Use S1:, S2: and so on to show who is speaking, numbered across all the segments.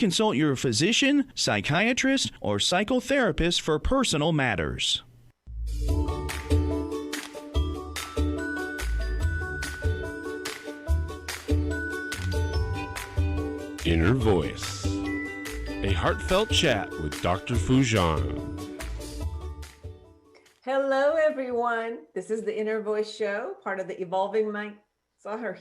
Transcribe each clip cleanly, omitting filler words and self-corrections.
S1: consult your physician, psychiatrist, or psychotherapist for personal matters.
S2: Inner Voice, a heartfelt chat with Dr. Foojan.
S3: Hello, everyone. This is the Inner Voice Show, part of the Evolving Mind. Sorry,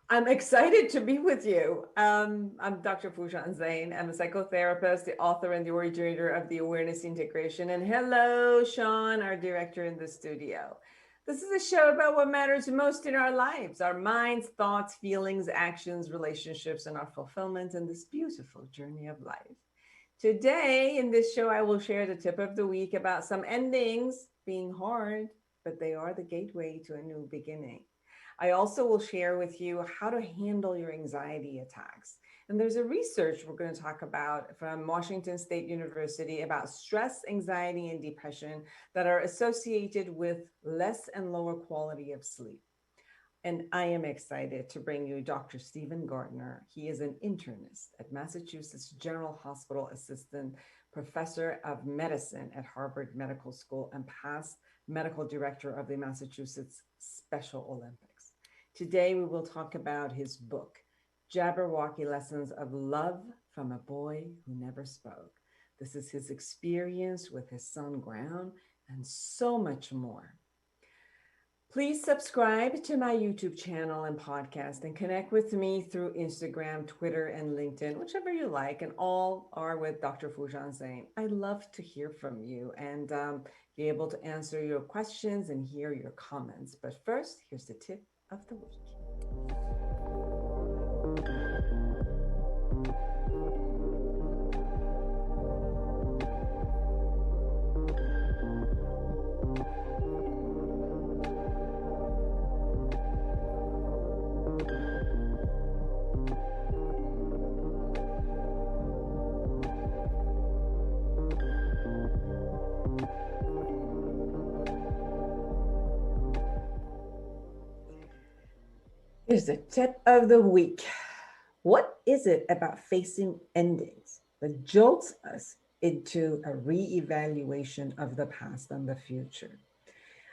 S3: I'm excited to be with you. I'm Dr. Foojan Zeine. I'm a psychotherapist, the author and the originator of the Awareness Integration. And hello, Sean, our director in the studio. This is a show about what matters most in our lives, our minds, thoughts, feelings, actions, relationships, and our fulfillment in this beautiful journey of life. Today in this show, I will share the tip of the week about some endings being hard, but they are the gateway to a new beginning. I also will share with you how to handle your anxiety attacks. And there's a research we're going to talk about from Washington State University about stress, anxiety, and depression that are associated with less and lower quality of sleep. And I am excited to bring you Dr. Stephen Gardner. He is an internist at Massachusetts General Hospital assistant professor of medicine at Harvard Medical School and past medical director of the Massachusetts Special Olympics. Today, we will talk about his book, Jabberwocky Lessons of Love from a Boy Who Never Spoke. This is his experience with his son, Graham, and so much more. Please subscribe to my YouTube channel and podcast and connect with me through Instagram, Twitter, and LinkedIn, whichever you like, and all are with Dr. Foojan Zeine. I love to hear from you and be able to answer your questions and hear your comments. But first, here's the tip of the week. Here's the tip of the week. What is it about facing endings that jolts us into a re-evaluation of the past and the future?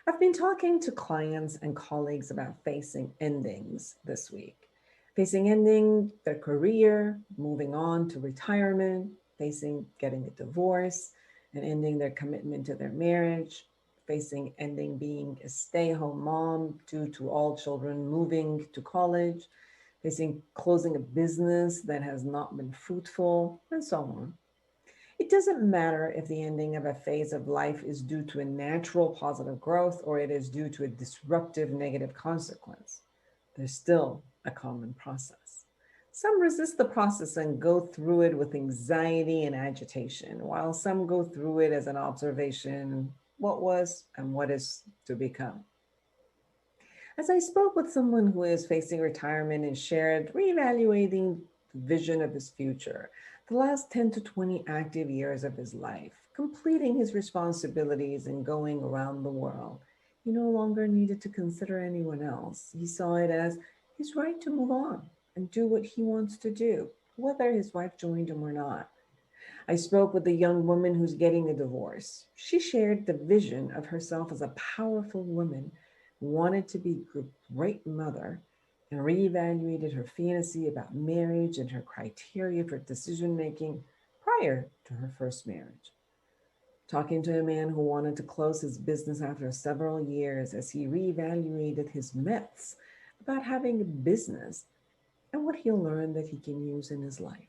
S3: I've been talking to clients and colleagues about facing endings this week. Facing ending their career, moving on to retirement, facing getting a divorce, and ending their commitment to their marriage, facing ending being a stay-at-home mom due to all children moving to college, facing closing a business that has not been fruitful, and so on. It doesn't matter if the ending of a phase of life is due to a natural positive growth or it is due to a disruptive negative consequence. There's still a common process. Some resist the process and go through it with anxiety and agitation, while some go through it as an observation, what was and what is to become. As I spoke with someone who is facing retirement and shared reevaluating the vision of his future, the last 10 to 20 active years of his life, completing his responsibilities and going around the world, he no longer needed to consider anyone else. He saw it as his right to move on and do what he wants to do, whether his wife joined him or not. I spoke with a young woman who's getting a divorce. She shared the vision of herself as a powerful woman who wanted to be a great mother and reevaluated her fantasy about marriage and her criteria for decision-making prior to her first marriage. Talking to a man who wanted to close his business after several years as he reevaluated his myths about having a business and what he'll learn that he can use in his life.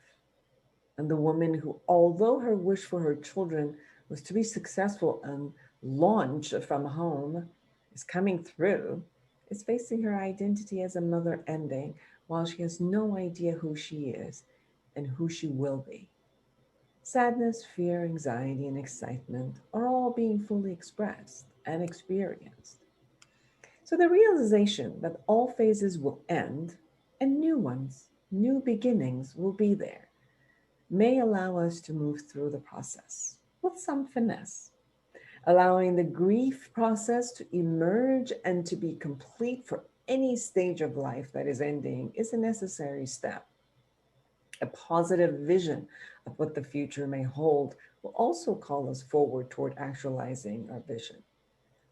S3: And the woman who, although her wish for her children was to be successful and launch from home, is coming through, is facing her identity as a mother ending while she has no idea who she is and who she will be. Sadness, fear, anxiety, and excitement are all being fully expressed and experienced. So the realization that all phases will end and new ones, new beginnings will be there, may allow us to move through the process with some finesse. Allowing the grief process to emerge and to be complete for any stage of life that is ending is a necessary step. A positive vision of what the future may hold will also call us forward toward actualizing our vision.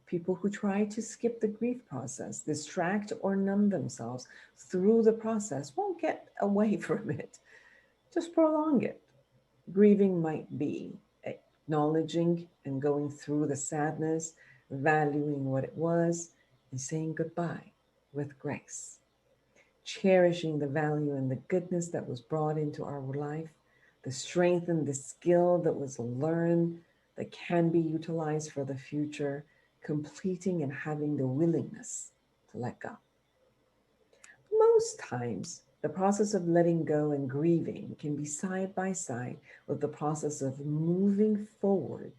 S3: People who try to skip the grief process, distract or numb themselves through the process won't get away from it. Just prolong it. Grieving might be acknowledging and going through the sadness, valuing what it was, and saying goodbye with grace. Cherishing the value and the goodness that was brought into our life, the strength and the skill that was learned that can be utilized for the future, completing and having the willingness to let go. Most times, the process of letting go and grieving can be side by side with the process of moving forward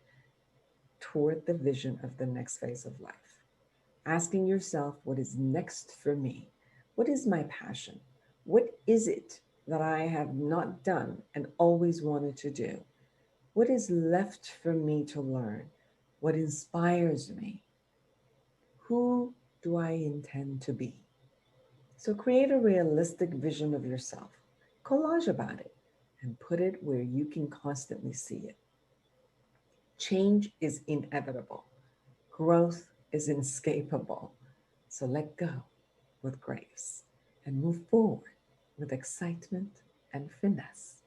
S3: toward the vision of the next phase of life. Asking yourself, what is next for me? What is my passion? What is it that I have not done and always wanted to do? What is left for me to learn? What inspires me? Who do I intend to be? So create a realistic vision of yourself, collage about it, and put it where you can constantly see it. Change is inevitable. Growth is inescapable. So let go with grace and move forward with excitement and finesse.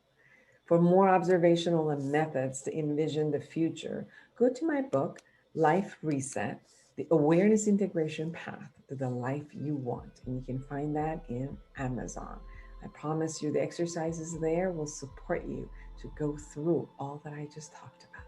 S3: For more observational and methods to envision the future, go to my book, Life Reset, The Awareness Integration Path to the Life You Want. And you can find that in Amazon. I promise you the exercises there will support you to go through all that I just talked about.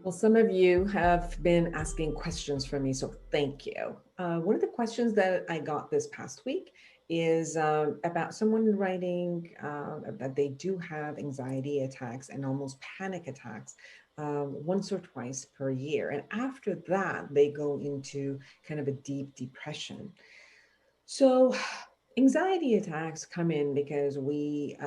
S3: Well, some of you have been asking questions from me, so thank you. One of the questions that I got this past week is about someone writing that they do have anxiety attacks and almost panic attacks once or twice per year. And after that, they go into kind of a deep depression. So anxiety attacks come in because we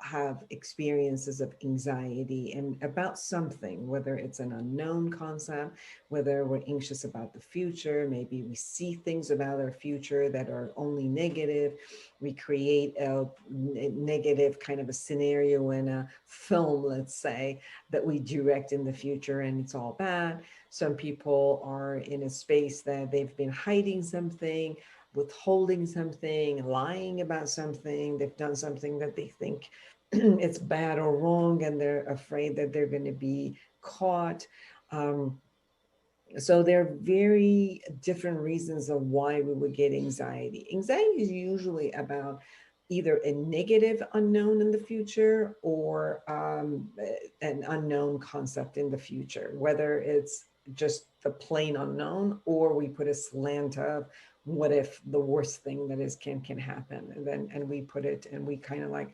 S3: have experiences of anxiety and about something, whether it's an unknown concept, whether we're anxious about the future, maybe we see things about our future that are only negative. We create a negative kind of a scenario in a film, let's say, that we direct in the future and it's all bad. Some people are in a space that they've been hiding something, withholding something, lying about something. They've done something that they think it's bad or wrong, and they're afraid that they're going to be caught. So there are very different reasons of why we would get anxiety. Anxiety is usually about either a negative unknown in the future or an unknown concept in the future, whether it's just the plain unknown or we put a slant of what if the worst thing that is can happen, and we put it and we kind of like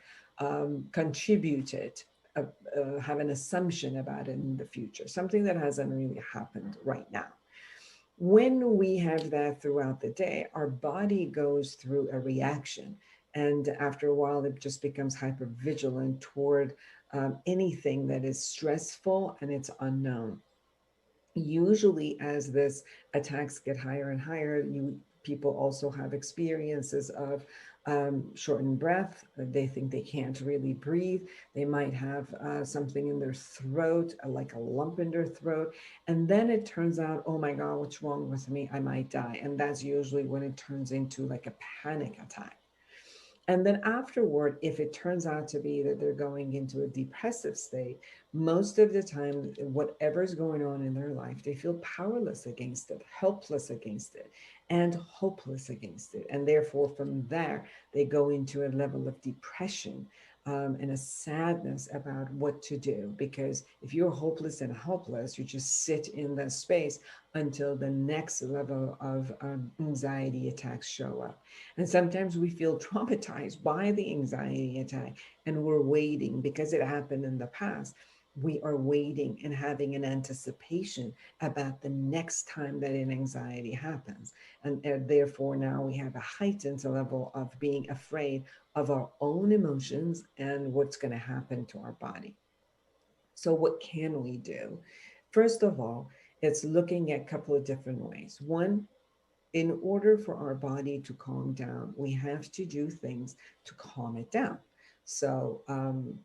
S3: contribute it, have an assumption about it in the future, something that hasn't really happened right now. When we have that throughout the day, our body goes through a reaction. And after a while, it just becomes hypervigilant toward anything that is stressful and it's unknown. Usually, as this attacks get higher and higher, people also have experiences of shortened breath. They think they can't really breathe. They might have something in their throat, like a lump in their throat. And then it turns out, oh my God, what's wrong with me? I might die. And that's usually when it turns into like a panic attack. And then afterward, if it turns out to be that they're going into a depressive state, most of the time, whatever's going on in their life, they feel powerless against it, helpless against it, and hopeless against it. And therefore, from there, they go into a level of depression and a sadness about what to do. Because if you're hopeless and helpless, you just sit in that space until the next level of anxiety attacks show up. And sometimes we feel traumatized by the anxiety attack and we're waiting because it happened in the past. we are waiting and having an anticipation about the next time that an anxiety happens. And therefore, now we have a heightened level of being afraid of our own emotions and what's going to happen to our body. So, what can we do? First of all, it's looking at a couple of different ways. One, in order for our body to calm down, we have to do things to calm it down. So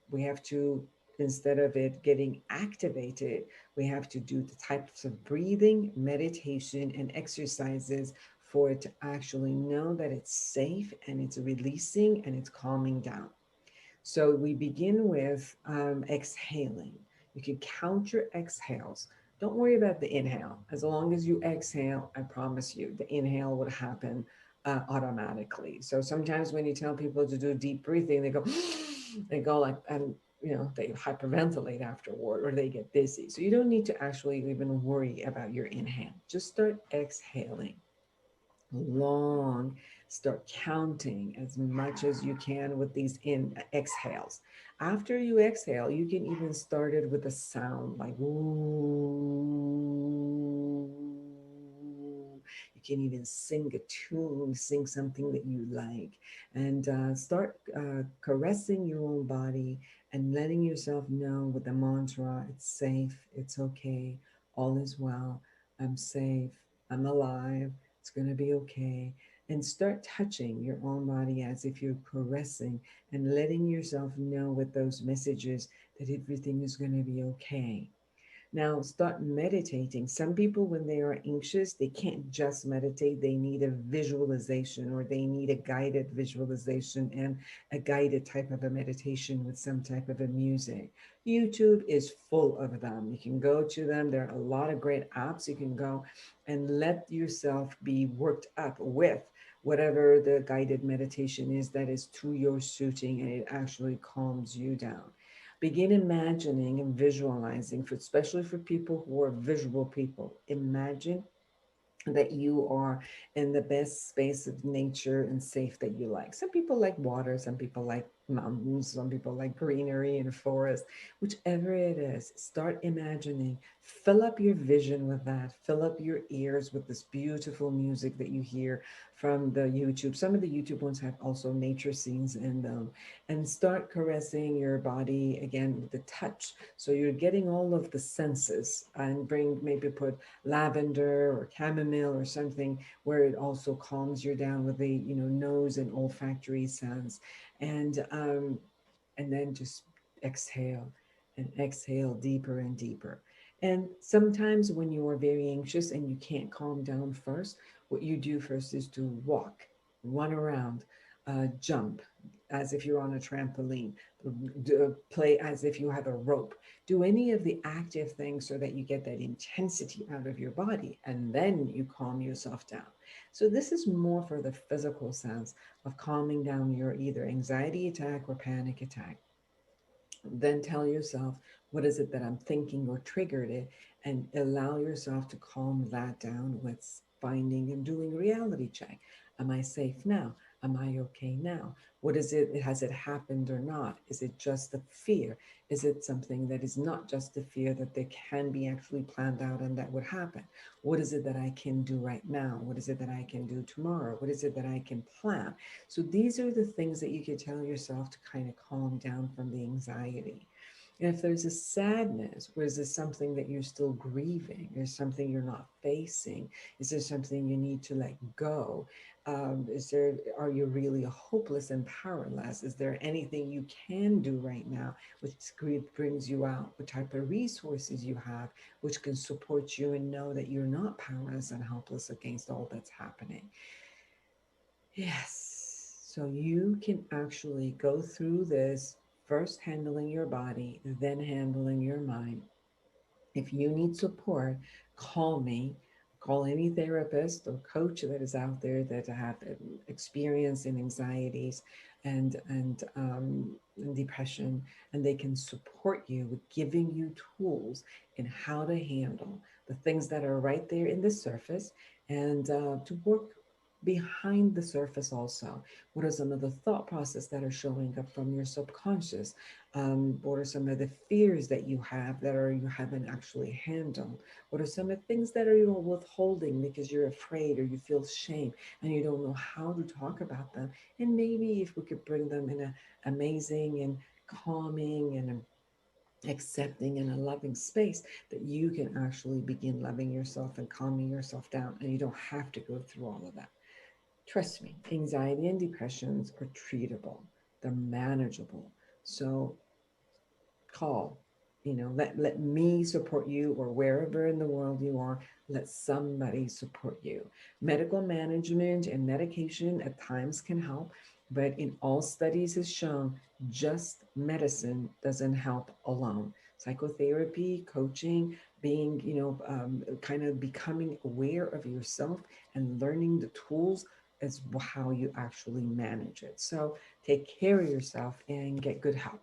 S3: we have to, instead of it getting activated, we have to do the types of breathing, meditation, and exercises for it to actually know that it's safe and it's releasing and it's calming down. So we begin with exhaling. You can count your exhales. Don't worry about the inhale. As long as you exhale, I promise you, the inhale would happen automatically. So sometimes when you tell people to do deep breathing, they go, they go like, and they hyperventilate afterward or they get dizzy. So you don't need to actually even worry about your inhale. Just start exhaling long. Start counting as much as you can with these exhales. After you exhale, you can even start it with a sound like ooh. You can even sing a tune, sing something that you like, and start caressing your own body and letting yourself know with the mantra, it's safe, it's okay, all is well, I'm safe, I'm alive, it's going to be okay. And start touching your own body as if you're caressing and letting yourself know with those messages that everything is going to be okay. Now start meditating. Some people, when they are anxious, they can't just meditate. They need a visualization or they need a guided visualization and a guided type of a meditation with some type of a music. YouTube is full of them. You can go to them. There are a lot of great apps. You can go and let yourself be worked up with whatever the guided meditation is that is to your suiting, and it actually calms you down. Begin imagining and visualizing, especially for people who are visual people. Imagine that you are in the best space of nature and safe that you like. Some people like water, some people like mountains, some people like greenery and forest, whichever it is, start imagining, fill up your vision with that, fill up your ears with this beautiful music that you hear from the YouTube. Some of the YouTube ones have also nature scenes in them, and start caressing your body again with the touch. So you're getting all of the senses and maybe put lavender or chamomile or something where it also calms you down with the nose and olfactory sense, and then just exhale and exhale deeper and deeper. And sometimes when you are very anxious and you can't calm down first, what you do first is to walk, run around, jump as if you're on a trampoline, play as if you have a rope. Do any of the active things so that you get that intensity out of your body and then you calm yourself down. So this is more for the physical sense of calming down your either anxiety attack or panic attack. Then tell yourself, what is it that I'm thinking or triggered it? And allow yourself to calm that down with finding and doing a reality check. Am I safe now? Am I okay now? What is it? Has it happened or not? Is it just a fear? Is it something that is not just a fear that there can be actually planned out and that would happen? What is it that I can do right now? What is it that I can do tomorrow? What is it that I can plan? So these are the things that you can tell yourself to kind of calm down from the anxiety. And if there's a sadness, or is this something that you're still grieving? Is something you're not facing? Is there something you need to let go? Are you really hopeless and powerless? Is there anything you can do right now which grief brings you out? What type of resources you have which can support you and know that you're not powerless and helpless against all that's happening? Yes. So you can actually go through this, first handling your body, then handling your mind. If you need support, call me. Call any therapist or coach that is out there that have experience in anxieties and depression, and they can support you with giving you tools in how to handle the things that are right there in the surface and to work behind the surface also. What are some of the thought process that are showing up from your subconscious? What are some of the fears that you have that are you haven't actually handled? What are some of the things that are you withholding because you're afraid or you feel shame and you don't know how to talk about them? And maybe if we could bring them in a amazing and calming and accepting and a loving space, that you can actually begin loving yourself and calming yourself down, and you don't have to go through all of that. Trust me, anxiety and depressions are treatable, they're manageable. So call, let me support you, or wherever in the world you are, let somebody support you. Medical management and medication at times can help, but in all studies has shown just medicine doesn't help alone. Psychotherapy, coaching, being, kind of becoming aware of yourself and learning the tools is how you actually manage it. So take care of yourself and get good help.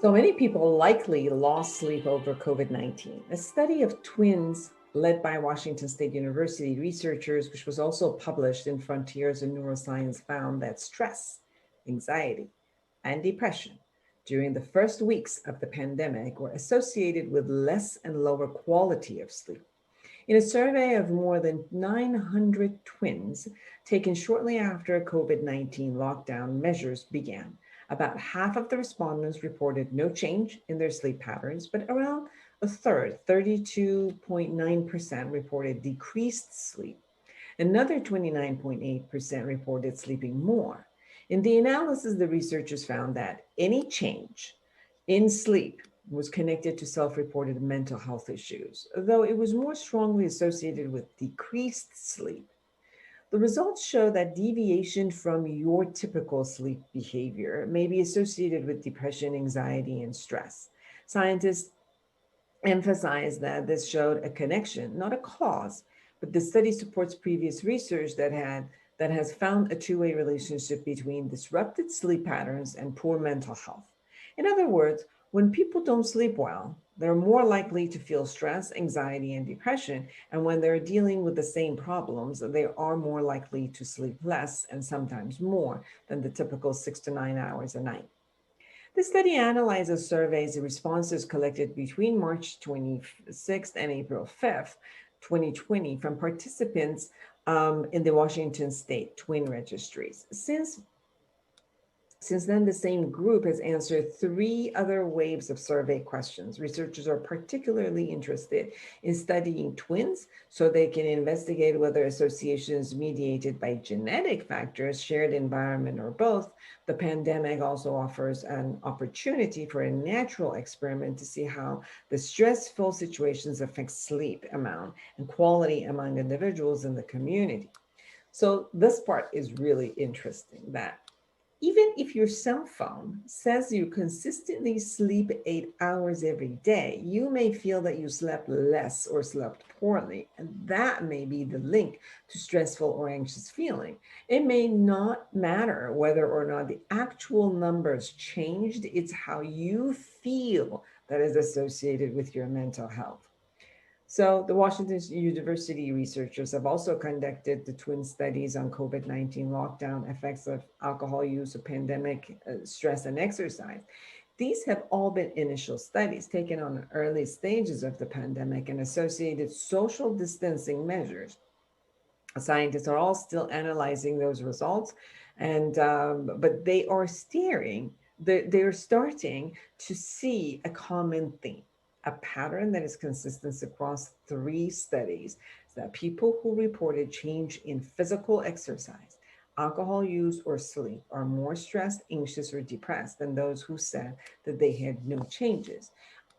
S3: So many people likely lost sleep over COVID 19. A study of twins led by Washington State University researchers, which was also published in Frontiers in Neuroscience, found that stress, anxiety, and depression during the first weeks of the pandemic were associated with less and lower quality of sleep. In a survey of more than 900 twins taken shortly after COVID 19 lockdown measures began, about half of the respondents reported no change in their sleep patterns, but around a third, 32.9%, reported decreased sleep. Another 29.8% reported sleeping more. In the analysis, the researchers found that any change in sleep was connected to self-reported mental health issues, though it was more strongly associated with decreased sleep. The results show that deviation from your typical sleep behavior may be associated with depression, anxiety, and stress. Scientists emphasize that this showed a connection, not a cause, but the study supports previous research that has found a two-way relationship between disrupted sleep patterns and poor mental health. In other words, when people don't sleep well, they're more likely to feel stress, anxiety, and depression. And when they're dealing with the same problems, they are more likely to sleep less and sometimes more than the typical 6 to 9 hours a night. The study analyzes surveys and responses collected between March 26th and April 5th, 2020, from participants in the Washington State Twin Registries. Since then, the same group has answered 3 other waves of survey questions. Researchers are particularly interested in studying twins so they can investigate whether associations mediated by genetic factors, shared environment, or both. The pandemic also offers an opportunity for a natural experiment to see how the stressful situations affect sleep amount and quality among individuals in the community. So this part is really interesting, that even if your cell phone says you consistently sleep 8 hours every day, you may feel that you slept less or slept poorly. And that may be the link to stressful or anxious feeling. It may not matter whether or not the actual numbers changed, it's how you feel that is associated with your mental health. So the Washington University researchers have also conducted the twin studies on COVID-19 lockdown, effects of alcohol use, of pandemic, stress, and exercise. These have all been initial studies taken on the early stages of the pandemic and associated social distancing measures. Scientists are all still analyzing those results, and but they're starting to see a common theme, a pattern that is consistent across 3 studies, that people who reported change in physical exercise, alcohol use, or sleep are more stressed, anxious, or depressed than those who said that they had no changes.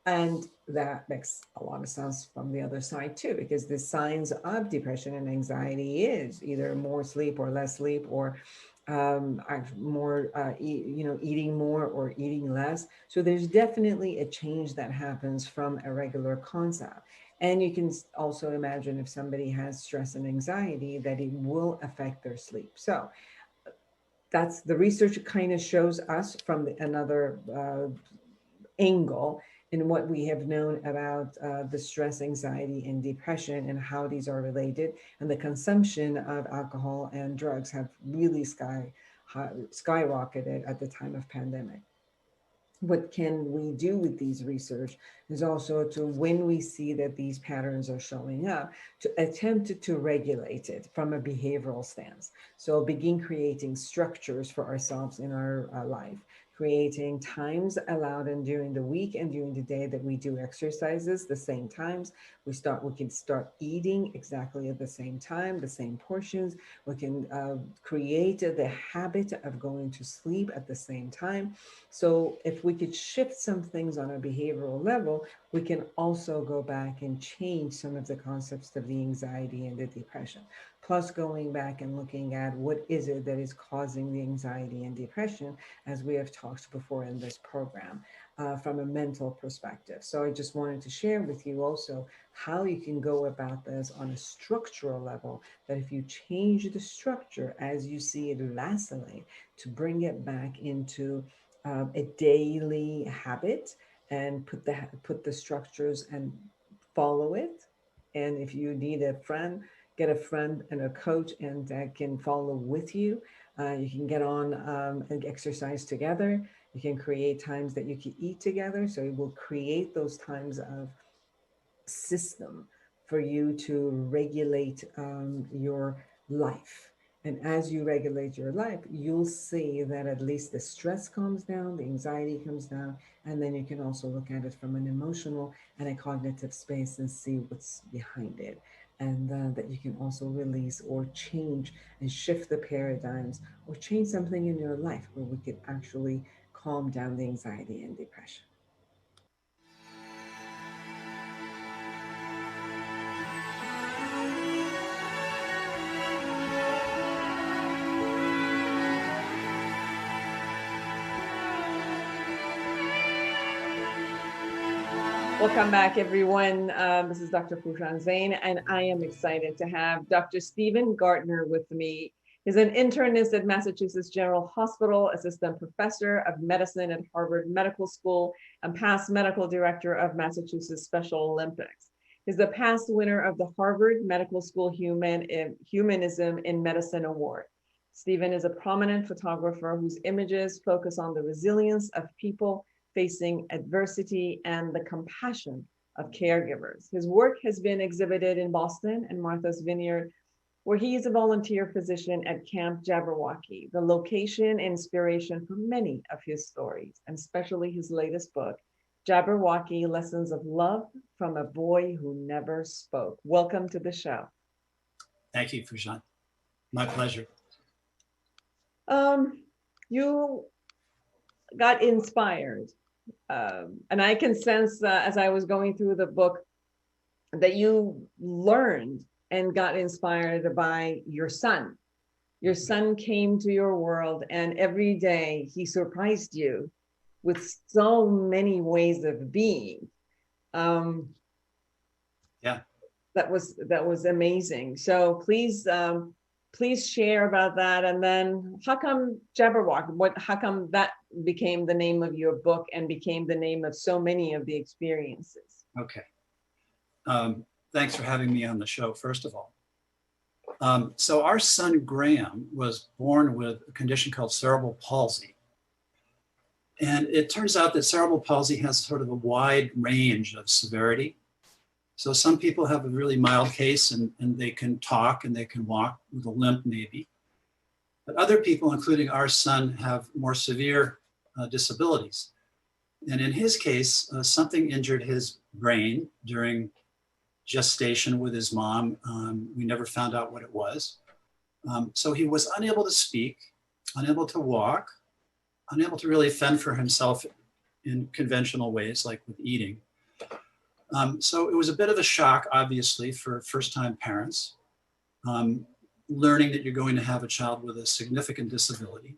S3: And that makes a lot of sense from the other side too, because the signs of depression and anxiety is either more sleep or less sleep, or more, eating more or eating less. So there's definitely a change that happens from a regular concept. And you can also imagine if somebody has stress and anxiety, that it will affect their sleep. So that's the research kind of shows us from another angle in what we have known about the stress, anxiety, and depression and how these are related. And the consumption of alcohol and drugs have really skyrocketed at the time of pandemic. What can we do with these research is also to, when we see that these patterns are showing up, to attempt to regulate it from a behavioral stance. So begin creating structures for ourselves in our life, creating times allowed and during the week and during the day that we do exercises the same times. We can start eating exactly at the same time, the same portions. We can create the habit of going to sleep at the same time. So if we could shift some things on a behavioral level, we can also go back and change some of the concepts of the anxiety and the depression. Plus going back and looking at what is it that is causing the anxiety and depression, as we have talked before in this program, from a mental perspective. So I just wanted to share with you also how you can go about this on a structural level, that if you change the structure as you see it vacillate, to bring it back into a daily habit, and put the structures and follow it. And if you need a friend, get a friend and a coach, and that can follow with you. You can get on and exercise together. You can create times that you can eat together. So it will create those times of system for you to regulate your life. And as you regulate your life, you'll see that at least the stress comes down, the anxiety comes down, and then you can also look at it from an emotional and a cognitive space and see what's behind it. And that you can also release or change and shift the paradigms, or change something in your life where we could actually calm down the anxiety and depression. Welcome back, everyone. This is Dr. Foojan Zeine, and I am excited to have Dr. Stephen Gardner with me. He's an internist at Massachusetts General Hospital, assistant professor of medicine at Harvard Medical School, and past medical director of Massachusetts Special Olympics. He's the past winner of the Harvard Medical School Humanism in Medicine Award. Stephen is a prominent photographer whose images focus on the resilience of people facing adversity and the compassion of caregivers. His work has been exhibited in Boston and Martha's Vineyard, where he is a volunteer physician at Camp Jabberwocky, the location and inspiration for many of his stories, and especially his latest book, Jabberwocky Lessons of Love from a Boy Who Never Spoke. Welcome to the show.
S4: Thank you, Foojan. My pleasure.
S3: You got inspired. And I can sense as I was going through the book that you learned and got inspired by your son. Your son came to your world, and every day he surprised you with so many ways of being.
S4: Yeah,
S3: that was amazing. So please share about that. And then how come Jabberwocky? How come that became the name of your book and became the name of so many of the experiences?
S4: okay. Thanks for having me on the show, first of all. So our son Graham was born with a condition called cerebral palsy. And it turns out that cerebral palsy has sort of a wide range of severity. So some people have a really mild case and they can talk and they can walk with a limp maybe. But other people, including our son, have more severe disabilities. And in his case, something injured his brain during gestation with his mom. We never found out what it was. So he was unable to speak, unable to walk, unable to really fend for himself in conventional ways like with eating. So it was a bit of a shock, obviously, for first-time parents, learning that you're going to have a child with a significant disability.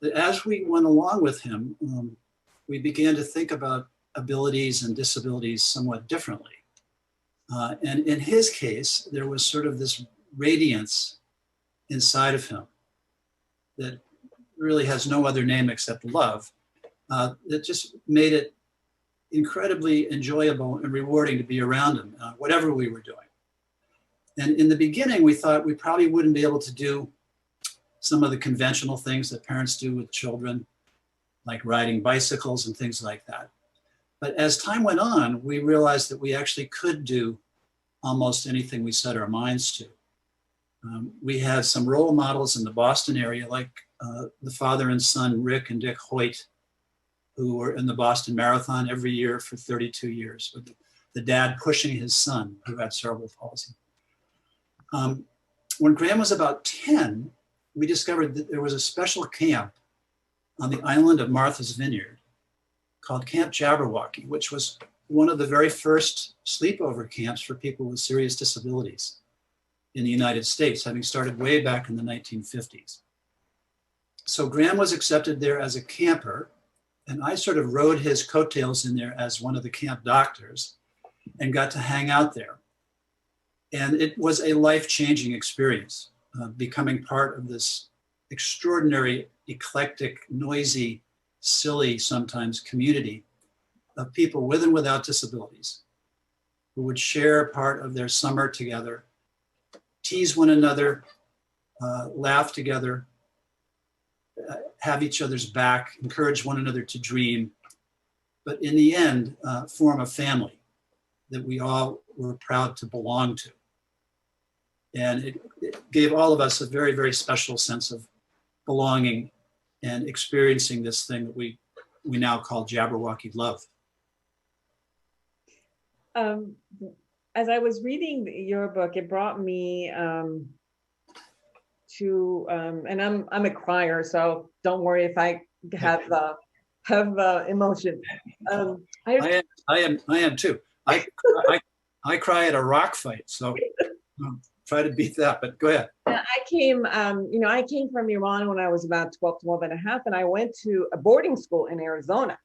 S4: But as we went along with him, we began to think about abilities and disabilities somewhat differently. And in his case, there was sort of this radiance inside of him that really has no other name except love, that just made it incredibly enjoyable and rewarding to be around him, whatever we were doing. And in the beginning, we thought we probably wouldn't be able to do some of the conventional things that parents do with children, like riding bicycles and things like that. But as time went on, we realized that we actually could do almost anything we set our minds to. We had some role models in the Boston area, like the father and son, Rick and Dick Hoyt, who were in the Boston Marathon every year for 32 years, with the dad pushing his son who had cerebral palsy. When Graham was about 10, we discovered that there was a special camp on the island of Martha's Vineyard called Camp Jabberwocky, which was one of the very first sleepover camps for people with serious disabilities in the United States, having started way back in the 1950s. So Graham was accepted there as a camper, and I sort of rode his coattails in there as one of the camp doctors and got to hang out there. And it was a life-changing experience, becoming part of this extraordinary, eclectic, noisy, silly sometimes community of people with and without disabilities who would share part of their summer together, tease one another, laugh together, have each other's back, encourage one another to dream, but in the end, form a family that we all were proud to belong to. And it gave all of us a very, very special sense of belonging and experiencing this thing that we now call Jabberwocky love.
S5: As I was reading your book, it brought me to, and I'm a crier, so don't worry if I have emotion.
S4: I am too. I cry at a rock fight, so try to beat that, but go ahead.
S5: I came from Iran when I was about 12 and a half, and I went to a boarding school in Arizona.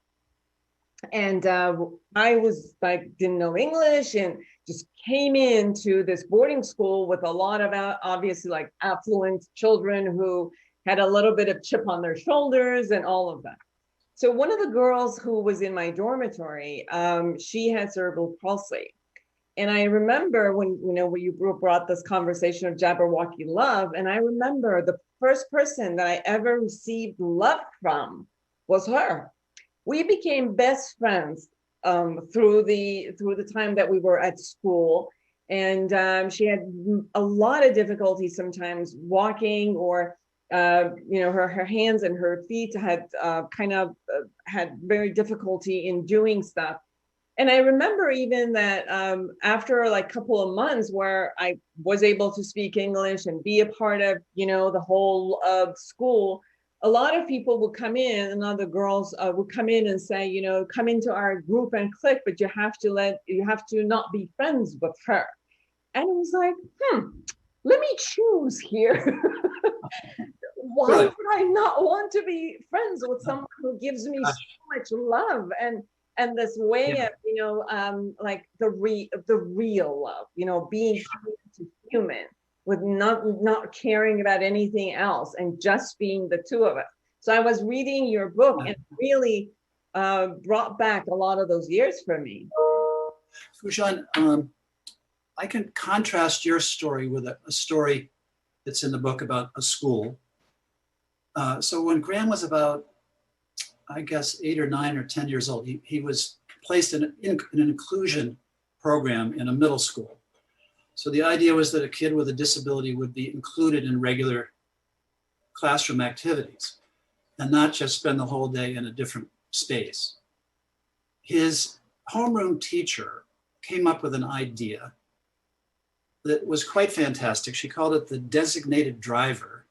S5: And I was like, didn't know English and just came into this boarding school with a lot of obviously like affluent children who had a little bit of chip on their shoulders and all of that. So one of the girls who was in my dormitory, she had cerebral palsy. And I remember when you brought this conversation of Jabberwocky love, and I remember the first person that I ever received love from was her. We became best friends through the time that we were at school, and she had a lot of difficulty sometimes walking, or her hands and her feet had had very difficulty in doing stuff. And I remember even that after like a couple of months where I was able to speak English and be a part of the whole school, a lot of people would come in, and other girls would come in and say, come into our group and click, but you have to not be friends with her. And it was like, let me choose here. Why would I not want to be friends with someone who gives me so much love and this way of like the real love, being human, with not caring about anything else and just being the two of us. So I was reading your book and really brought back a lot of those years for me.
S4: Foojan, I can contrast your story with a story that's in the book about a school. So when Graham was about, I guess, 8 or 9 or 10 years old, he was placed in an inclusion program in a middle school. So the idea was that a kid with a disability would be included in regular classroom activities and not just spend the whole day in a different space. His homeroom teacher came up with an idea that was quite fantastic. She called it the designated driver.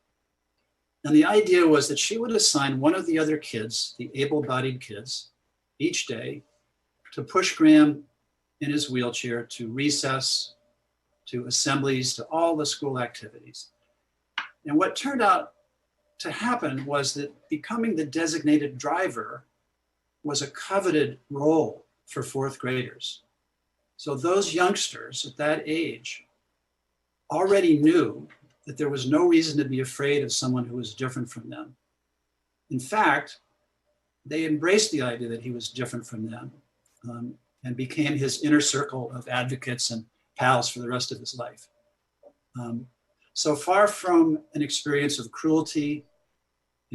S4: And the idea was that she would assign one of the other kids, the able-bodied kids, each day to push Graham in his wheelchair to recess, to assemblies, to all the school activities. And what turned out to happen was that becoming the designated driver was a coveted role for fourth graders. So those youngsters at that age already knew that there was no reason to be afraid of someone who was different from them. In fact, they embraced the idea that he was different from them, and became his inner circle of advocates and pals for the rest of his life. So far from an experience of cruelty,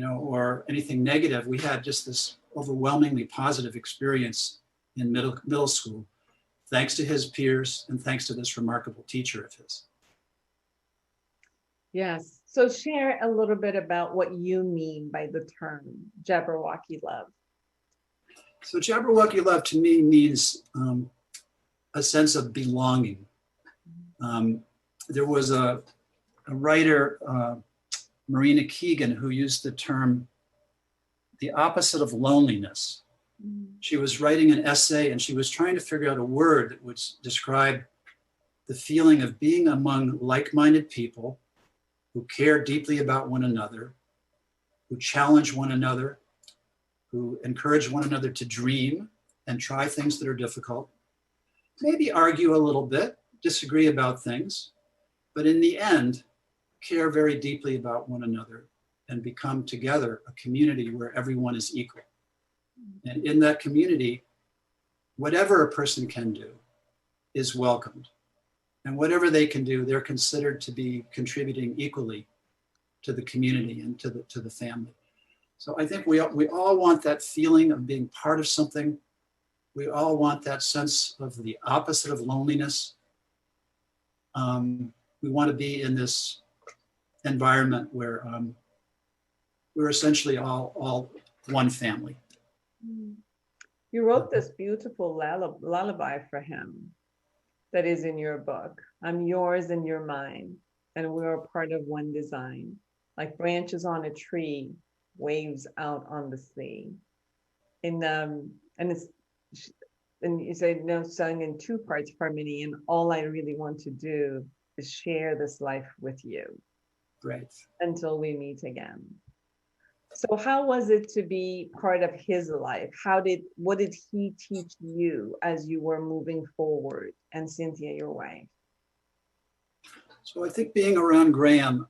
S4: or anything negative, we had just this overwhelmingly positive experience in middle school, thanks to his peers and thanks to this remarkable teacher of his.
S5: Yes. So share a little bit about what you mean by the term Jabberwocky Love.
S4: So Jabberwocky Love to me means a sense of belonging. There was a writer, Marina Keegan, who used the term the opposite of loneliness. She was writing an essay and she was trying to figure out a word that would describe the feeling of being among like-minded people who care deeply about one another, who challenge one another, who encourage one another to dream and try things that are difficult, maybe argue a little bit, disagree about things, but in the end, care very deeply about one another and become together a community where everyone is equal. And in that community, whatever a person can do is welcomed. And whatever they can do, they're considered to be contributing equally to the community and to the family. So I think we all want that feeling of being part of something. We all want that sense of the opposite of loneliness. We want to be in this environment where we're essentially all one family.
S5: You wrote this beautiful lullaby for him that is in your book. I'm yours and you're mine, and we're a part of one design, like branches on a tree, waves out on the sea. And you say, no, sung in two parts harmony, and all I really want to do is share this life with you.
S4: Right.
S5: Until we meet again. So how was it to be part of his life? What did he teach you as you were moving forward, and Cynthia, your wife?
S4: So I think being around Graham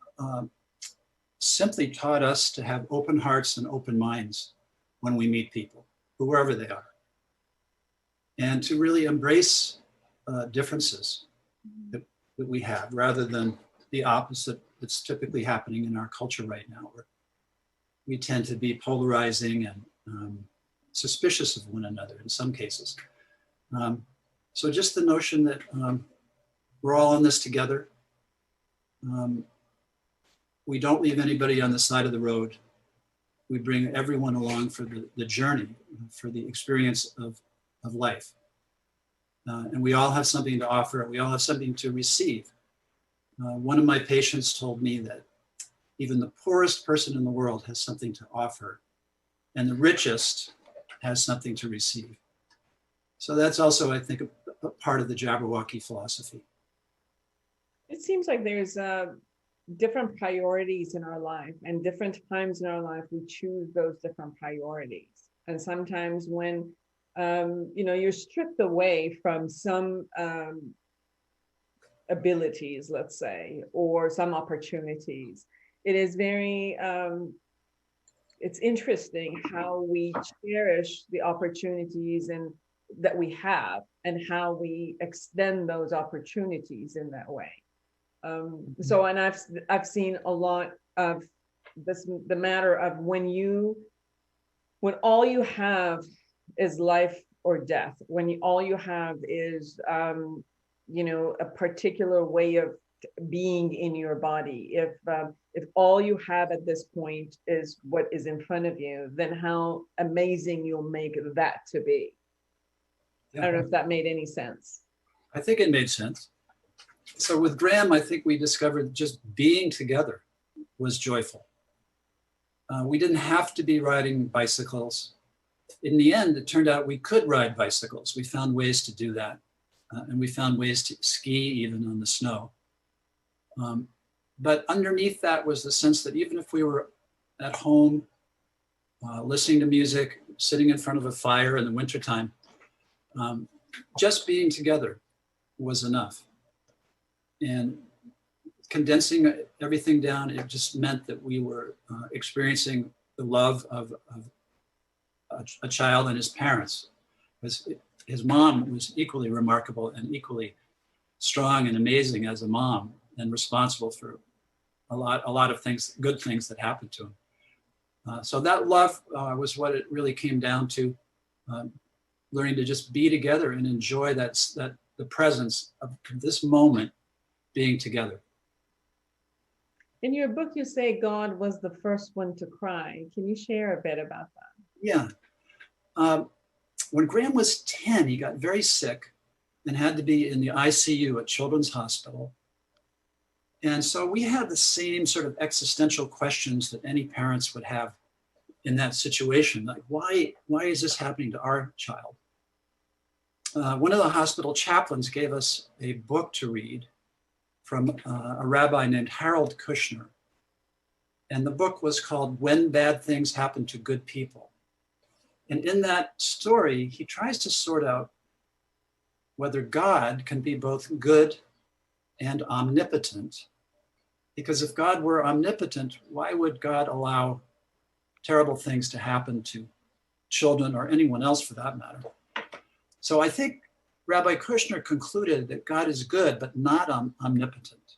S4: simply taught us to have open hearts and open minds when we meet people, whoever they are, and to really embrace differences that we have, rather than the opposite that's typically happening in our culture right now, where we tend to be polarizing and suspicious of one another in some cases. So just the notion that we're all in this together. We don't leave anybody on the side of the road. We bring everyone along for the journey, for the experience of life. And we all have something to offer. We all have something to receive. One of my patients told me that even the poorest person in the world has something to offer, and the richest has something to receive. So that's also, I think, a part of the Jabberwocky philosophy.
S5: It seems like there's different priorities in our life, and different times in our life we choose those different priorities. And sometimes when you're stripped away from some abilities, let's say, or some opportunities, it is very, it's interesting how we cherish the opportunities that we have, and how we extend those opportunities in that way. So, and I've seen a lot of this, the matter of when when all you have is life or death, when all you have is, a particular way of being in your body. If all you have at this point is what is in front of you, then how amazing you'll make that to be. Yeah. I don't know if that made any sense.
S4: I think it made sense. So with Graham, I think we discovered just being together was joyful. We didn't have to be riding bicycles. In the end, it turned out we could ride bicycles. We found ways to do that. And we found ways to ski even on the snow. But underneath that was the sense that even if we were at home, listening to music, sitting in front of a fire in the wintertime, just being together was enough. And condensing everything down, it just meant that we were experiencing the love of a child and his parents. His mom was equally remarkable and equally strong and amazing as a mom, and responsible for a lot of things, good things that happened to him. So that love was what it really came down to, learning to just be together and enjoy the presence of this moment being together.
S5: In your book, you say God was the first one to cry. Can you share a bit about that?
S4: Yeah. When Graham was 10, he got very sick and had to be in the ICU at Children's Hospital. And so we had the same sort of existential questions that any parents would have in that situation. Like, why is this happening to our child? One of the hospital chaplains gave us a book to read from a rabbi named Harold Kushner. And the book was called When Bad Things Happen to Good People. And in that story, he tries to sort out whether God can be both good and omnipotent. Because if God were omnipotent, why would God allow terrible things to happen to children or anyone else for that matter? So I think Rabbi Kushner concluded that God is good, but not omnipotent.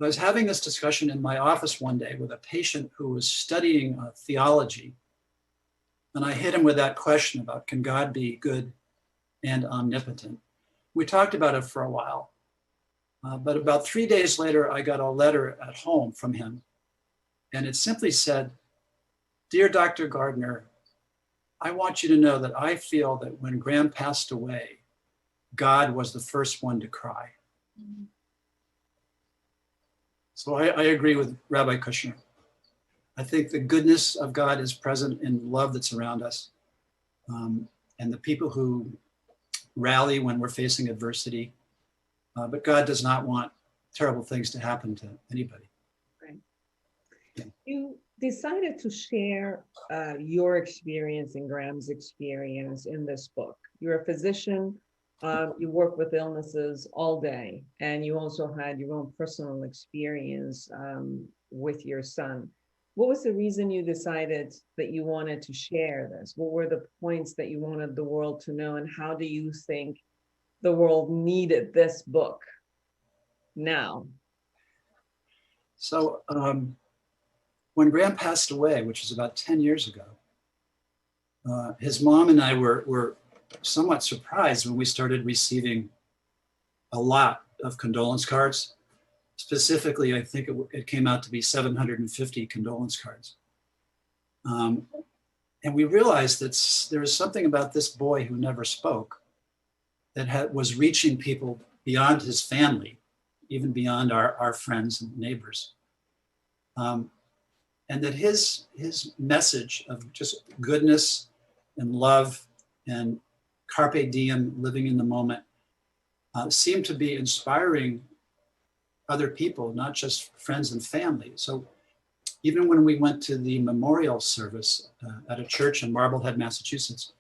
S4: I was having this discussion in my office one day with a patient who was studying theology. And I hit him with that question about, can God be good and omnipotent? We talked about it for a while. But about 3 days later, I got a letter at home from him. And it simply said, "Dear Dr. Gardner, I want you to know that I feel that when Graham passed away, God was the first one to cry." Mm-hmm. So I agree with Rabbi Kushner. I think the goodness of God is present in the love that's around us. And the people who rally when we're facing adversity. But God does not want terrible things to happen to anybody.
S5: Right. Yeah. You decided to share your experience and Graham's experience in this book. You're a physician. You work with illnesses all day, and you also had your own personal experience with your son. What was the reason you decided that you wanted to share this? What were the points that you wanted the world to know, and how do you think the world needed this book now?
S4: So when Graham passed away, which was about 10 years ago, his mom and I were somewhat surprised when we started receiving a lot of condolence cards. Specifically, I think it came out to be 750 condolence cards. And we realized that there was something about this boy who never spoke that was reaching people beyond his family, even beyond our friends and neighbors. And that his message of just goodness and love and carpe diem, living in the moment, seemed to be inspiring other people, not just friends and family. So even when we went to the memorial service at a church in Marblehead, Massachusetts,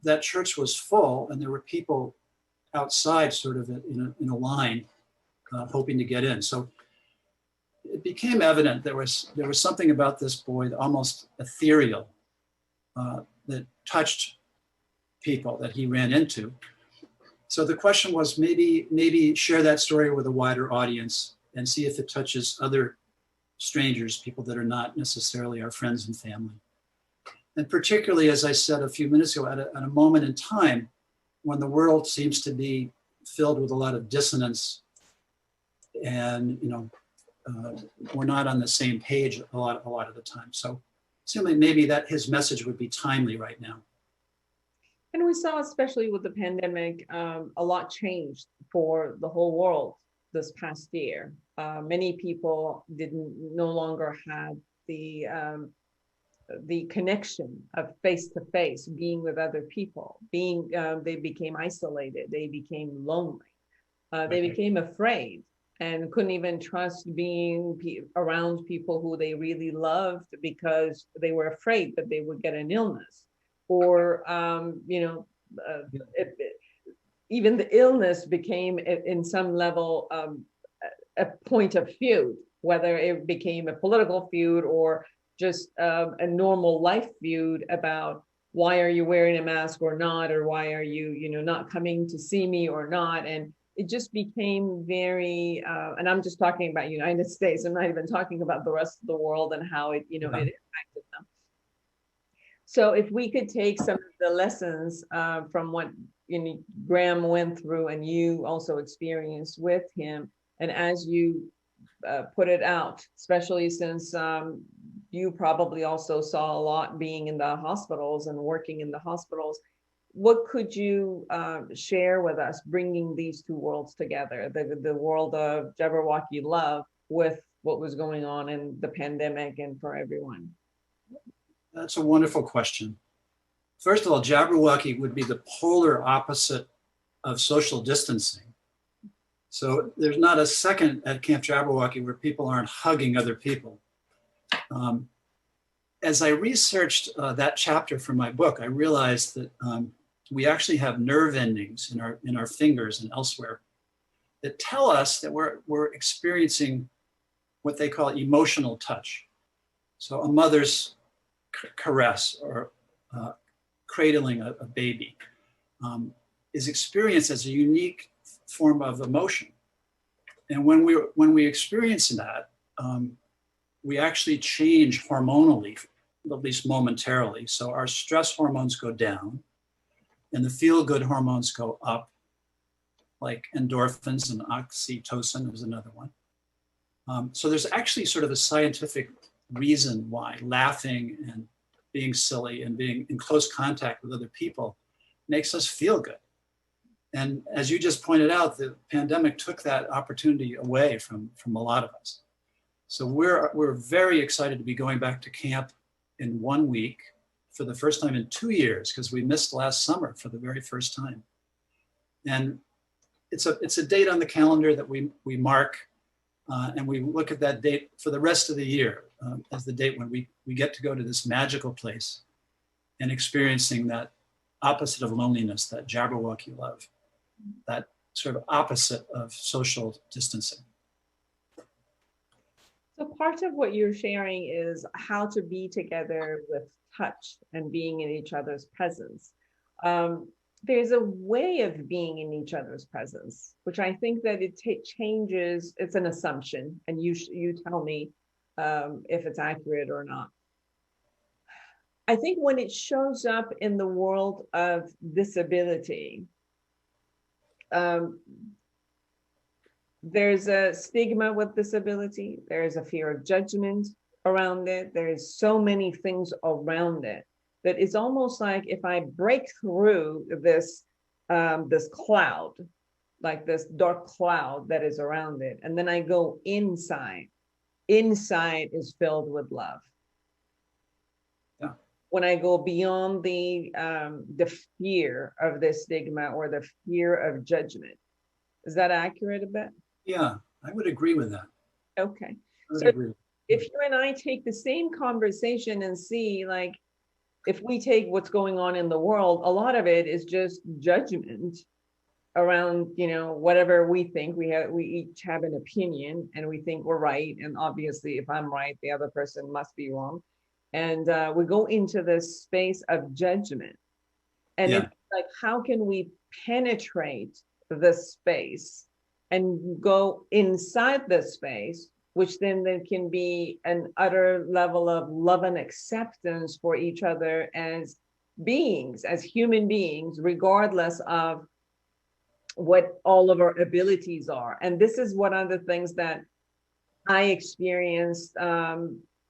S4: that church was full, and there were people outside sort of in a line hoping to get in. So it became evident there was something about this boy almost ethereal that touched people that he ran into. So the question was maybe share that story with a wider audience and see if it touches other strangers, people that are not necessarily our friends and family. And particularly, as I said a few minutes ago, at a moment in time when the world seems to be filled with a lot of dissonance, and we're not on the same page a lot of the time. So assuming maybe that his message would be timely right now.
S5: And we saw, especially with the pandemic, a lot changed for the whole world this past year. Many people no longer have the connection of face-to-face, being with other people. They became isolated. They became lonely. They became afraid and couldn't even trust being around people who they really loved because they were afraid that they would get an illness. Or, even the illness became in some level a point of feud, whether it became a political feud or just a normal life feud about why are you wearing a mask or not, or why are you, not coming to see me or not. And it just became very, and I'm just talking about United States. I'm not even talking about the rest of the world and how it, it impacted them. So if we could take some of the lessons from what Graham went through and you also experienced with him, and as you put it out, especially since you probably also saw a lot being in the hospitals and working in the hospitals, what could you share with us, bringing these two worlds together, the world of Jabberwocky Love with what was going on in the pandemic and for everyone?
S4: That's a wonderful question. First of all, Jabberwocky would be the polar opposite of social distancing. So there's not a second at Camp Jabberwocky where people aren't hugging other people. As I researched that chapter for my book, I realized that we actually have nerve endings in our fingers and elsewhere that tell us that we're experiencing what they call emotional touch. So a mother's caress or cradling a baby is experienced as a unique form of emotion. And when we experience that, we actually change hormonally, at least momentarily. So our stress hormones go down and the feel-good hormones go up, like endorphins, and oxytocin is another one. So there's actually sort of a scientific reason why laughing and being silly and being in close contact with other people makes us feel good. And as you just pointed out, the pandemic took that opportunity away from a lot of us. So we're very excited to be going back to camp in 1 week for the first time in 2 years, because we missed last summer for the very first time. And it's a date on the calendar that we mark, and we look at that date for the rest of the year as the date when we get to go to this magical place and experiencing that opposite of loneliness, that Jabberwocky love, that sort of opposite of social distancing.
S5: So part of what you're sharing is how to be together with touch and being in each other's presence. There's a way of being in each other's presence, which I think that it changes. It's an assumption, and you tell me if it's accurate or not. I think when it shows up in the world of disability, there's a stigma with disability. There's a fear of judgment around it. There's so many things around it that it's almost like if I break through this cloud, like this dark cloud that is around it, and then I go inside is filled with love.
S4: Yeah.
S5: When I go beyond the fear of the stigma or the fear of judgment. Is that accurate a bit?
S4: Yeah, I would agree with that.
S5: Okay.
S4: So
S5: if you and I take the same conversation and see, like, if we take what's going on in the world, a lot of it is just judgment around, whatever we think. We each have an opinion and we think we're right. And obviously, if I'm right, the other person must be wrong. And we go into this space of judgment. And it's like, how can we penetrate the space and go inside the space, which then there can be an utter level of love and acceptance for each other as beings, as human beings, regardless of what all of our abilities are. And this is one of the things that I experienced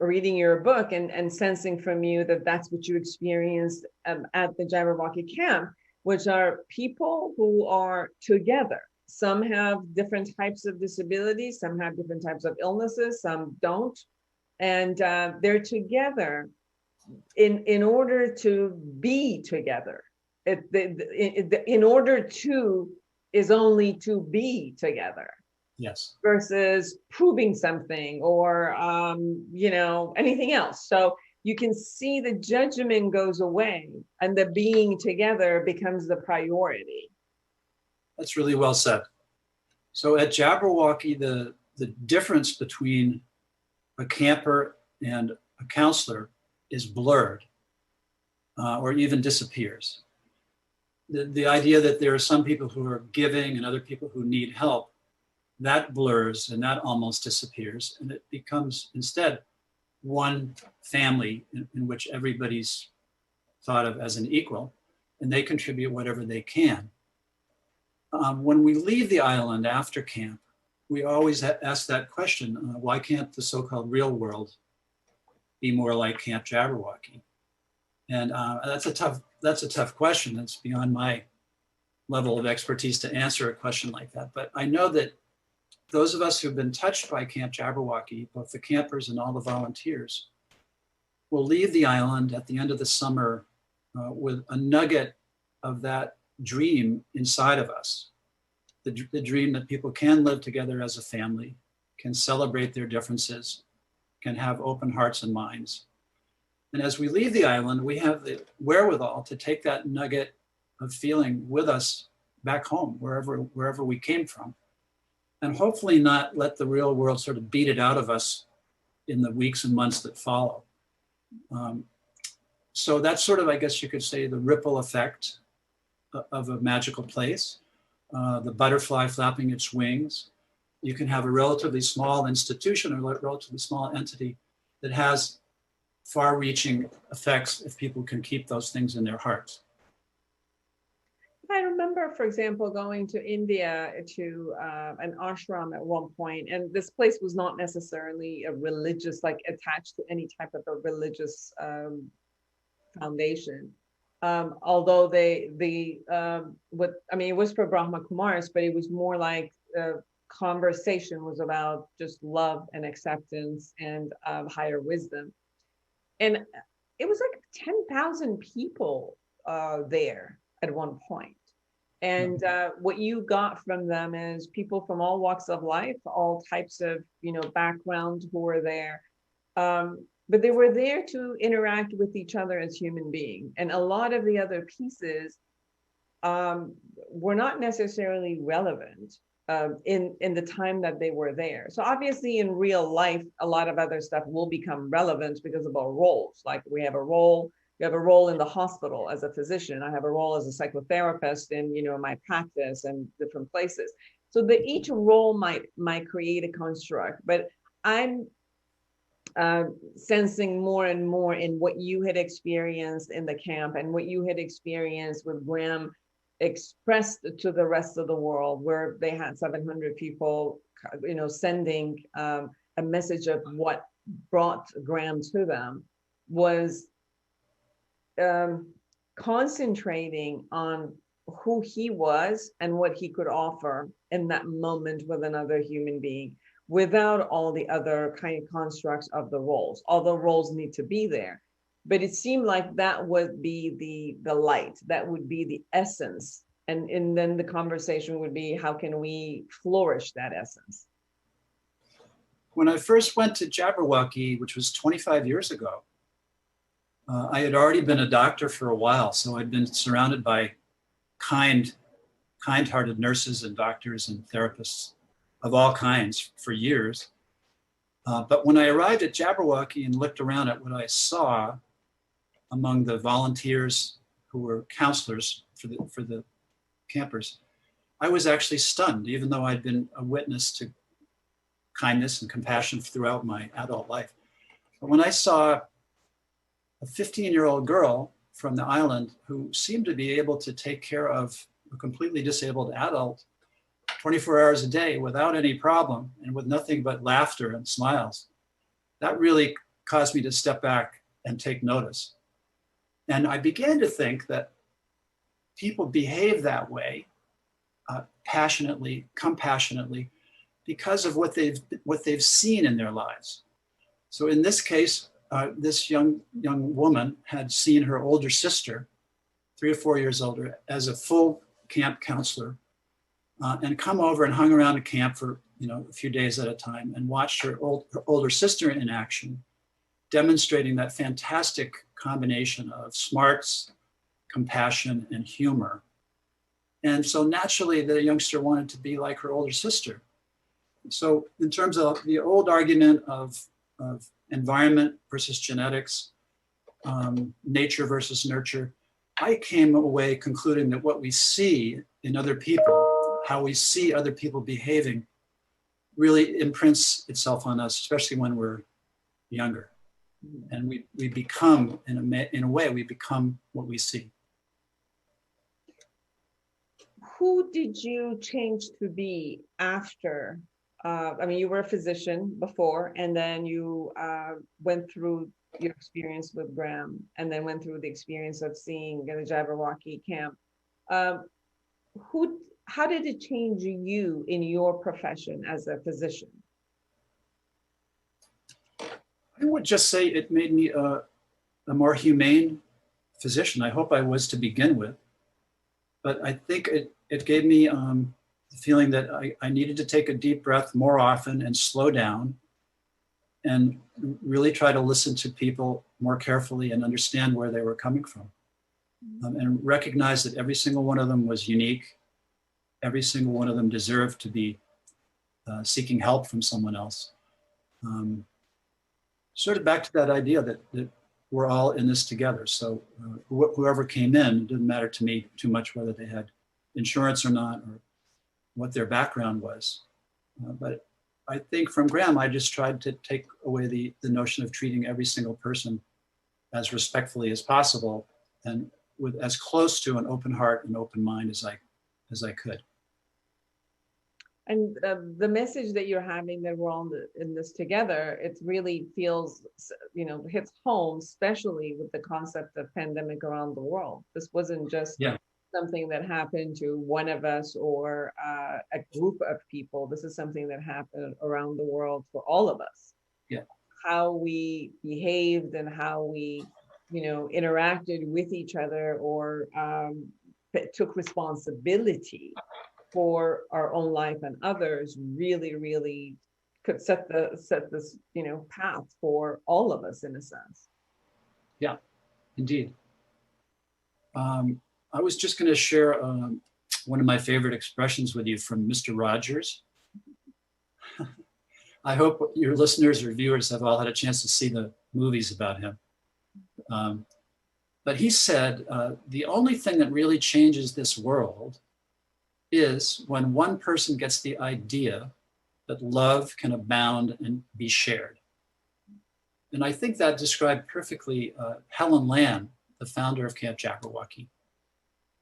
S5: reading your book and sensing from you that that's what you experienced at the Jabberwocky camp, which are people who are together. Some have different types of disabilities, some have different types of illnesses, some don't. And they're together in order to be together. In order to is only to be together.
S4: Yes.
S5: Versus proving something or, anything else. So you can see the judgment goes away and the being together becomes the priority.
S4: That's really well said. So at Jabberwocky, the difference between a camper and a counselor is blurred or even disappears. The idea that there are some people who are giving and other people who need help, that blurs and that almost disappears. And it becomes instead one family in which everybody's thought of as an equal, and they contribute whatever they can. When we leave the island after camp, we always ask that question, why can't the so-called real world be more like Camp Jabberwocky? And that's a tough question. That's beyond my level of expertise to answer a question like that. But I know that those of us who've been touched by Camp Jabberwocky, both the campers and all the volunteers, will leave the island at the end of the summer with a nugget of that dream inside of us. The dream that people can live together as a family, can celebrate their differences, can have open hearts and minds. And as we leave the island, we have the wherewithal to take that nugget of feeling with us back home, wherever we came from, and hopefully not let the real world sort of beat it out of us in the weeks and months that follow. So that's sort of, I guess you could say, the ripple effect of a magical place. The butterfly flapping its wings. You can have a relatively small institution or a relatively small entity that has far-reaching effects if people can keep those things in their hearts.
S5: I remember, for example, going to India to an ashram at one point, and this place was not necessarily a religious, like attached to any type of a religious foundation. Although it was for Brahma Kumaris, but it was more like conversation was about just love and acceptance and higher wisdom. And it was like 10,000 people there at one point. And what you got from them is people from all walks of life, all types of, background who were there. But they were there to interact with each other as human beings. And a lot of the other pieces were not necessarily relevant in the time that they were there. So obviously in real life, a lot of other stuff will become relevant because of our roles. Like you have a role in the hospital as a physician. I have a role as a psychotherapist in, my practice and different places. So each role might create a construct, but I'm sensing more and more in what you had experienced in the camp and what you had experienced with Graham expressed to the rest of the world, where they had 700 people, sending a message of what brought Graham to them, was concentrating on who he was and what he could offer in that moment with another human being, without all the other kind of constructs of the roles. Although roles need to be there, but it seemed like that would be the light, that would be the essence. And then the conversation would be, how can we flourish that essence?
S4: When I first went to Jabberwocky, which was 25 years ago, I had already been a doctor for a while. So I'd been surrounded by kind-hearted nurses and doctors and therapists of all kinds for years. But when I arrived at Jabberwocky and looked around at what I saw among the volunteers who were counselors for the campers, I was actually stunned, even though I'd been a witness to kindness and compassion throughout my adult life. But when I saw a 15-year-old girl from the island who seemed to be able to take care of a completely disabled adult 24 hours a day without any problem and with nothing but laughter and smiles, that really caused me to step back and take notice. And I began to think that people behave that way, passionately, compassionately, because of what they've seen in their lives. So in this case, this young woman had seen her older sister, 3 or 4 years older, as a full camp counselor, and come over and hung around a camp for a few days at a time and watched her older sister in action, demonstrating that fantastic combination of smarts, compassion, and humor. And so naturally, the youngster wanted to be like her older sister. So in terms of the old argument of environment versus genetics, nature versus nurture, I came away concluding that what we see in other people, how we see other people behaving, really imprints itself on us, especially when we're younger. And we become, in a way, we become what we see.
S5: Who did you change to be after? I mean, you were a physician before, and then you went through your experience with Graham, and then went through the experience of seeing the Jabberwocky camp. How did it change you in your profession as a physician?
S4: I would just say it made me a more humane physician. I hope I was to begin with, but I think it gave me the feeling that I needed to take a deep breath more often and slow down and really try to listen to people more carefully and understand where they were coming from, and recognize that every single one of them was unique. Every single one of them deserved to be seeking help from someone else. Sort of back to that idea that we're all in this together. So whoever came in, it didn't matter to me too much whether they had insurance or not, or what their background was. But I think from Graham, I just tried to take away the notion of treating every single person as respectfully as possible and with as close to an open heart and open mind as I could.
S5: And the message that you're having, that we're all in this together, it really feels, hits home, especially with the concept of pandemic around the world. This wasn't just something that happened to one of us or a group of people. This is something that happened around the world for all of us.
S4: Yeah.
S5: How we behaved and how we, interacted with each other or took responsibility for our own life and others really, really could set this, path for all of us in a sense.
S4: Yeah, indeed. I was just going to share one of my favorite expressions with you from Mr. Rogers. I hope your listeners or viewers have all had a chance to see the movies about him. But he said, the only thing that really changes this world is when one person gets the idea that love can abound and be shared. And I think that described perfectly Helen Lamb, the founder of Camp Jabberwocky.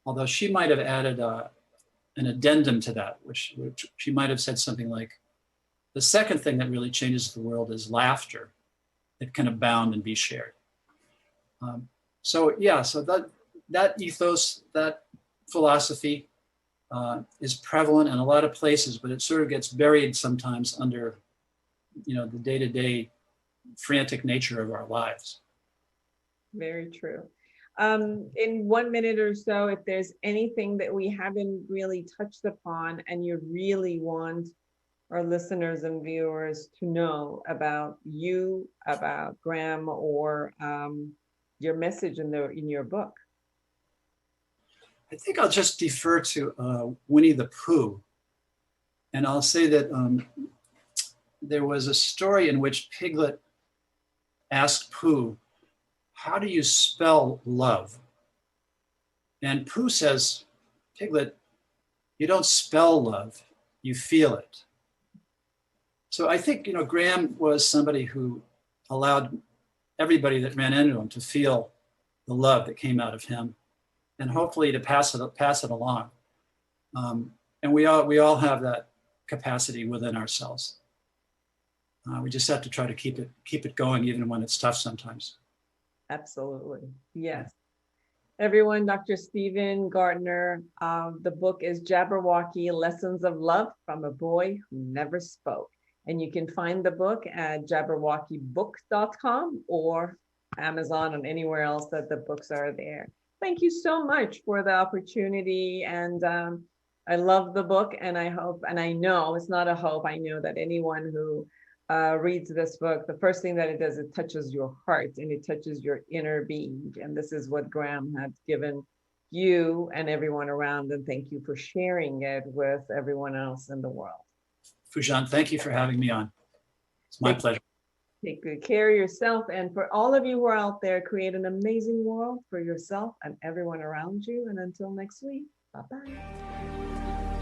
S4: Although she might have added an addendum to that, which she might have said something like, the second thing that really changes the world is laughter that can abound and be shared. So that ethos, that philosophy is prevalent in a lot of places, but it sort of gets buried sometimes under, the day-to-day frantic nature of our lives.
S5: Very true. In 1 minute or so, if there's anything that we haven't really touched upon and you really want our listeners and viewers to know about you, about Graham, or your message in your book.
S4: I think I'll just defer to Winnie the Pooh. And I'll say that there was a story in which Piglet asked Pooh, how do you spell love? And Pooh says, Piglet, you don't spell love, you feel it. So I think, Graham was somebody who allowed everybody that ran into him to feel the love that came out of him, and hopefully to pass it along. And we all have that capacity within ourselves. We just have to try to keep it going, even when it's tough sometimes.
S5: Absolutely, yes. Everyone, Dr. Stephen Gardner, the book is Jabberwocky Lessons of Love from a Boy Who Never Spoke. And you can find the book at jabberwockybook.com or Amazon and anywhere else that the books are there. Thank you so much for the opportunity. And I love the book, and I hope, and I know, it's not a hope, I know that anyone who reads this book, the first thing that it does, it touches your heart and it touches your inner being. And this is what Graham had given you and everyone around, and thank you for sharing it with everyone else in the world.
S4: Foojan, thank you for having me on. It's my pleasure.
S5: Take good care of yourself, and for all of you who are out there, create an amazing world for yourself and everyone around you. And until next week, bye-bye.